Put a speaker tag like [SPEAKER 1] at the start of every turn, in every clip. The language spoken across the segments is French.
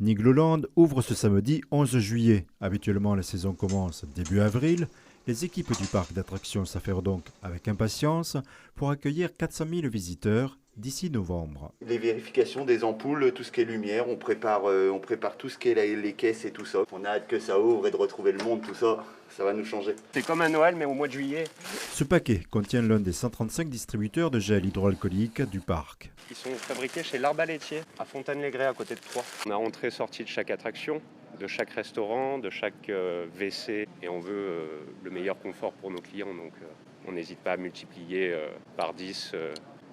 [SPEAKER 1] Nigloland ouvre ce samedi 11 juillet. Habituellement, la saison commence début avril. Les équipes du parc d'attractions s'affairent donc avec impatience pour accueillir 400 000 visiteurs d'ici novembre.
[SPEAKER 2] Les vérifications des ampoules, tout ce qui est lumière, on prépare tout ce qui est les caisses et tout ça. On a hâte que ça ouvre et de retrouver le monde, tout ça, ça va nous changer.
[SPEAKER 3] C'est comme un Noël mais au mois de juillet.
[SPEAKER 1] Ce paquet contient l'un des 135 distributeurs de gel hydroalcoolique du parc.
[SPEAKER 3] Ils sont fabriqués chez l'Arbalétier, à Fontaine-les-Grès, à côté de Troyes. On a entrée-sortie de chaque attraction, de chaque restaurant, de chaque WC, et on veut le meilleur confort pour nos clients, donc on n'hésite pas à multiplier par 10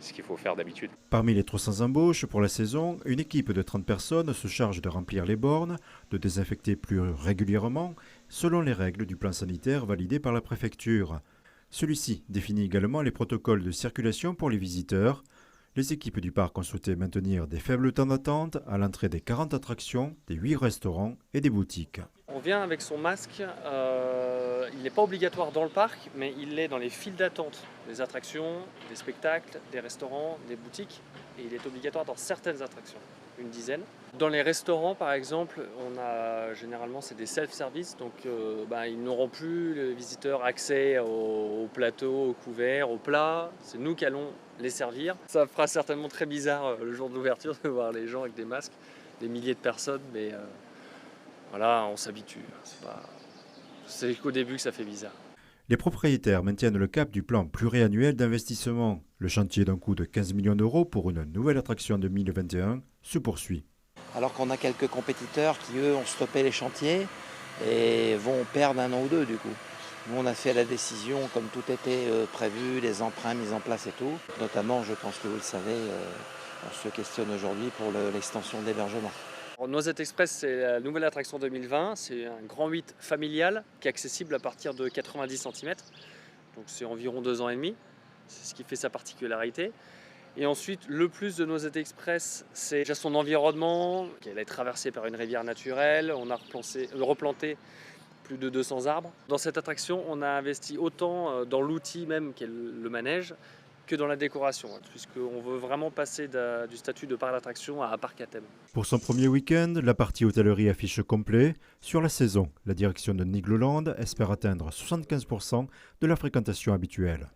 [SPEAKER 3] ce qu'il faut faire d'habitude.
[SPEAKER 1] Parmi les 300 embauches pour la saison, une équipe de 30 personnes se charge de remplir les bornes, de désinfecter plus régulièrement, selon les règles du plan sanitaire validé par la préfecture. Celui-ci définit également les protocoles de circulation pour les visiteurs. Les équipes du parc ont souhaité maintenir des faibles temps d'attente à l'entrée des 40 attractions, des 8 restaurants et des boutiques.
[SPEAKER 4] On vient avec son masque, il n'est pas obligatoire dans le parc, mais il l'est dans les files d'attente des attractions, des spectacles, des restaurants, des boutiques, et il est obligatoire dans certaines attractions, une dizaine. Dans les restaurants par exemple, généralement c'est des self-service, donc ils n'auront plus, les visiteurs, accès au plateau, au couvert, au plat, c'est nous qui allons les servir. Ça fera certainement très bizarre le jour de l'ouverture de voir les gens avec des masques, des milliers de personnes, mais voilà, on s'habitue. C'est qu'au début que ça fait bizarre.
[SPEAKER 1] Les propriétaires maintiennent le cap du plan pluriannuel d'investissement. Le chantier d'un coût de 15 millions d'euros pour une nouvelle attraction 2021 se poursuit.
[SPEAKER 5] Alors qu'on a quelques compétiteurs qui, eux, ont stoppé les chantiers et vont perdre 1 an ou 2 du coup. Nous, on a fait la décision, comme tout était prévu, les emprunts mis en place et tout. Notamment, je pense que vous le savez, on se questionne aujourd'hui pour l'extension de l'hébergement.
[SPEAKER 4] Noisette Express, c'est la nouvelle attraction 2020. C'est un grand 8 familial qui est accessible à partir de 90 cm. Donc c'est environ 2 ans et demi. C'est ce qui fait sa particularité. Et ensuite, le plus de Noisette Express, c'est déjà son environnement. Elle est traversée par une rivière naturelle. On a replanté plus de 200 arbres. Dans cette attraction, on a investi autant dans l'outil même qu'est le manège que dans la décoration, puisqu'on veut vraiment passer du statut de parc d'attraction à parc à thème.
[SPEAKER 1] Pour son premier week-end, la partie hôtellerie affiche complet. Sur la saison, la direction de Nigloland espère atteindre 75% de la fréquentation habituelle.